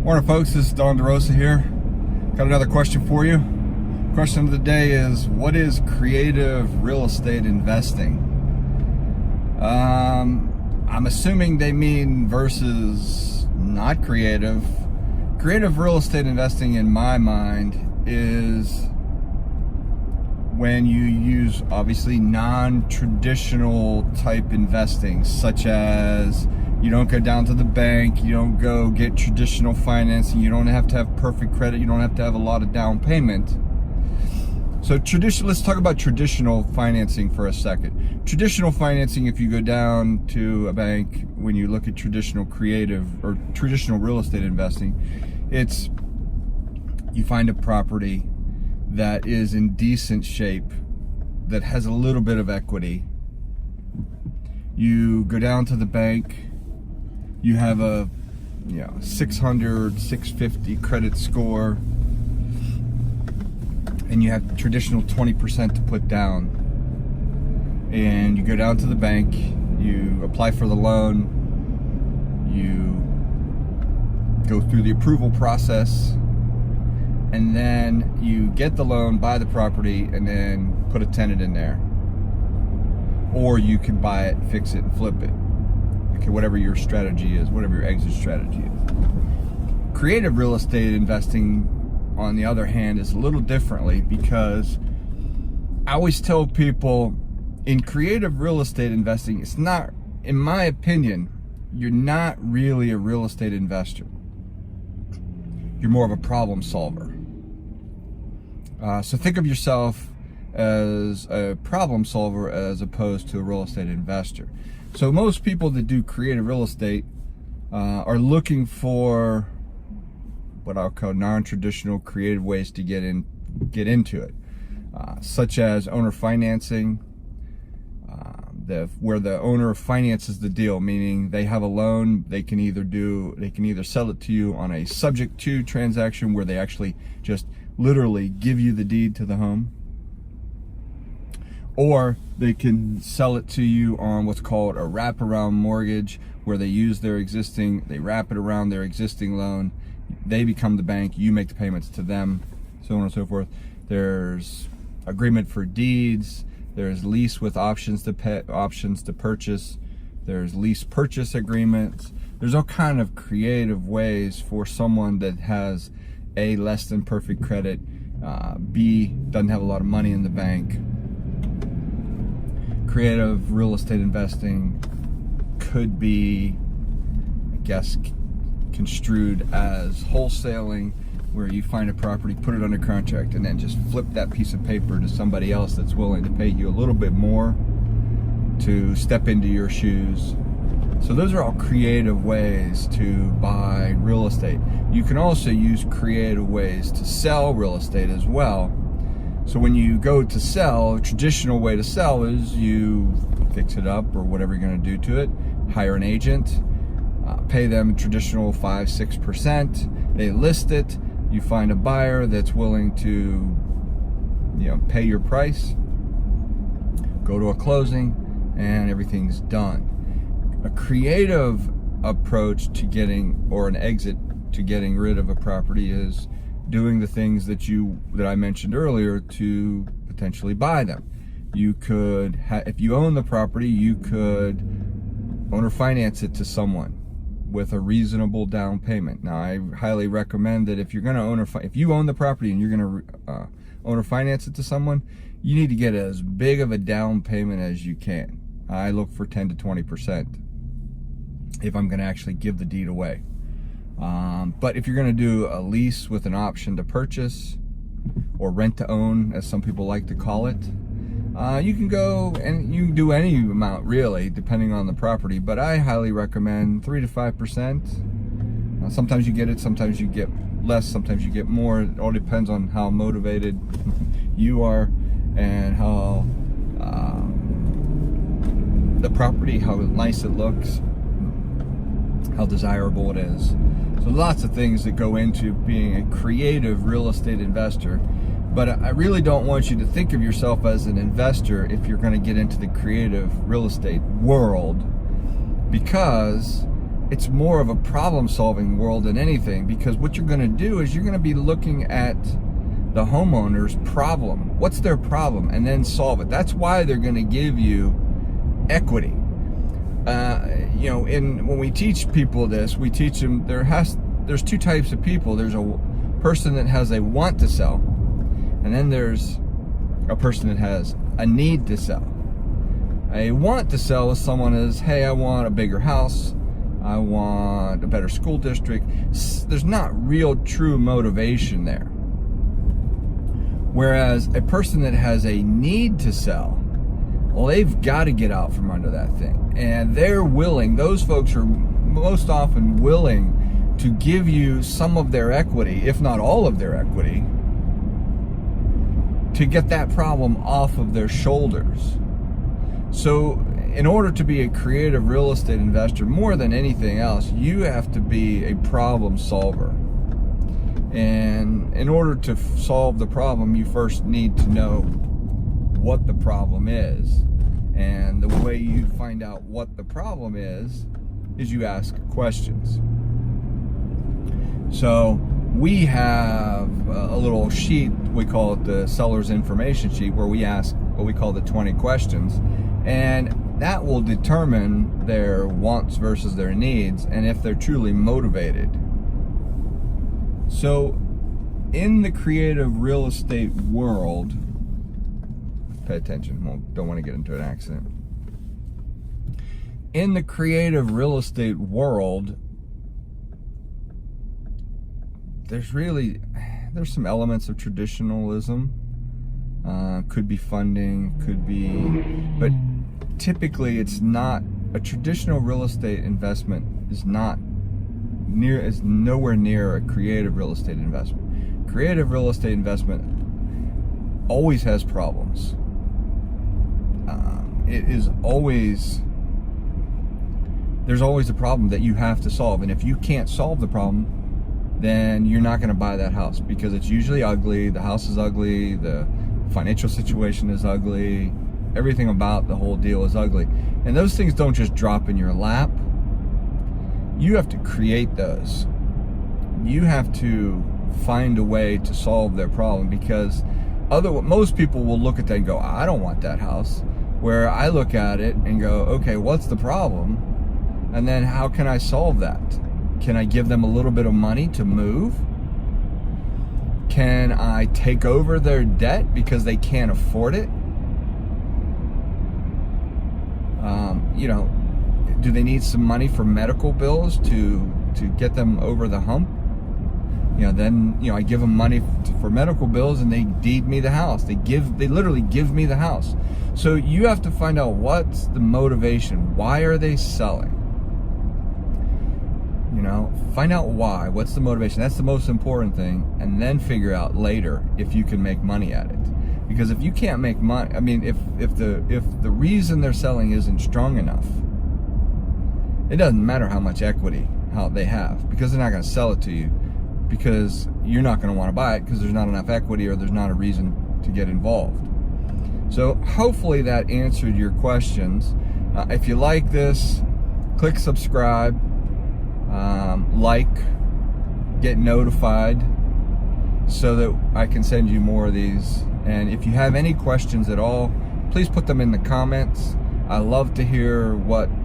Morning, folks. This is Don DeRosa here. Got another question for you. Question of the day is, what is creative real estate investing? I'm assuming they mean versus not creative. Creative real estate investing, in my mind, is when you use obviously non-traditional type investing, such as you don't go down to the bank, you don't go get traditional financing, you don't have to have perfect credit, you don't have to have a lot of down payment. So let's talk about traditional financing for a second. Traditional financing, if you go down to a bank, when you look at traditional creative or traditional real estate investing, it's you find a property that is in decent shape, that has a little bit of equity. You go down to the bank, you have a 600, 650 credit score, and you have traditional 20% to put down. And you go down to the bank, you apply for the loan, you go through the approval process, and then you get the loan, buy the property, and then put a tenant in there. Or you can buy it, fix it, and flip it. Okay, whatever your strategy is, whatever your exit strategy is. Creative real estate investing, on the other hand, is a little differently, because I always tell people in creative real estate investing, it's not, in my opinion, you're not really a real estate investor. You're more of a problem solver. So think of yourself as a problem solver as opposed to a real estate investor. So most people that do creative real estate are looking for what I'll call non-traditional creative ways to get into it, such as owner financing, where the owner finances the deal, meaning they have a loan, they can either sell it to you on a subject to transaction where they actually just literally give you the deed to the home, or they can sell it to you on what's called a wraparound mortgage, where they wrap it around their existing loan. They become the bank, you make the payments to them, so on and so forth. There's agreement for deeds, there's lease with options to purchase, there's lease purchase agreements. There's all kind of creative ways for someone that has A, less than perfect credit, B, doesn't have a lot of money in the bank. Creative real estate investing could be, I guess, construed as wholesaling, where you find a property, put it under contract, and then just flip that piece of paper to somebody else that's willing to pay you a little bit more to step into your shoes. So those are all creative ways to buy real estate. You can also use creative ways to sell real estate as well. So when you go to sell, a traditional way to sell is you fix it up or whatever you're going to do to it, hire an agent, pay them traditional 5-6%, they list it, you find a buyer that's willing to pay your price, go to a closing, and everything's done. A creative approach to an exit to getting rid of a property is doing the things that I mentioned earlier to potentially buy them. You could, if you own the property, you could owner finance it to someone with a reasonable down payment. Now, I highly recommend that if you're going to if you own the property and you're going to owner finance it to someone, you need to get as big of a down payment as you can. I look for 10 to 20% if I'm going to actually give the deed away. But if you're going to do a lease with an option to purchase, or rent to own, as some people like to call it, you can go and you can do any amount really, depending on the property. But I highly recommend 3 to 5%. Sometimes you get it, sometimes you get less, sometimes you get more. It all depends on how motivated you are and how the property, how nice it looks, how desirable it is. So lots of things that go into being a creative real estate investor. But I really don't want you to think of yourself as an investor if you're going to get into the creative real estate world, because it's more of a problem-solving world than anything, because what you're going to do is you're going to be looking at the homeowner's problem. What's their problem? And then solve it. That's why they're going to give you equity. You know, when we teach people this, we teach them there's two types of people. There's a person that has a want to sell, and then there's a person that has a need to sell. A want to sell is someone is, hey, I want a bigger house, I want a better school district. There's not real true motivation there. Whereas a person that has a need to sell, well, they've got to get out from under that thing. And they're willing, those folks are most often willing to give you some of their equity, if not all of their equity, to get that problem off of their shoulders. So in order to be a creative real estate investor, more than anything else, you have to be a problem solver. And in order to solve the problem, you first need to know what the problem is. And the way you find out what the problem is you ask questions. So we have a little sheet, we call it the seller's information sheet, where we ask what we call the 20 questions. And that will determine their wants versus their needs, and if they're truly motivated. So in the creative real estate world, pay attention, don't want to get into an accident. In the creative real estate world, there's some elements of traditionalism. Could be funding, could be, but typically it's not. A traditional real estate investment is nowhere near a creative real estate investment. Creative real estate investment always has problems. There's always a problem that you have to solve, and if you can't solve the problem, then you're not going to buy that house, because it's usually ugly, the house is ugly, the financial situation is ugly, everything about the whole deal is ugly. And those things don't just drop in your lap. You have to create those. You have to find a way to solve their problem, because most people will look at that and go, I don't want that house. Where I look at it and go, okay, what's the problem? And then how can I solve that? Can I give them a little bit of money to move? Can I take over their debt because they can't afford it? You know, do they need some money for medical bills to get them over the hump? You know, then, you know, I give them money for medical bills and they deed me the house. They literally give me the house. So you have to find out what's the motivation. Why are they selling? You know, find out why. What's the motivation? That's the most important thing. And then figure out later if you can make money at it. Because if you can't make money, I mean, if the reason they're selling isn't strong enough, it doesn't matter how much equity they have, because they're not going to sell it to you, because you're not going to want to buy it because there's not enough equity, or there's not a reason to get involved. So hopefully that answered your questions. If you like this, click subscribe, get notified, so that I can send you more of these. And if you have any questions at all, please put them in the comments. I love to hear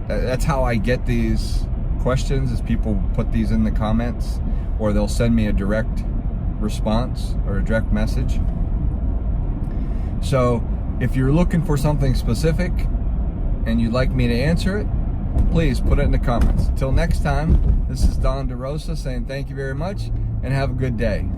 that's how I get these questions, is people put these in the comments, or they'll send me a direct response or a direct message. So if you're looking for something specific and you'd like me to answer it, please put it in the comments. Till next time, this is Don DeRosa saying thank you very much and have a good day.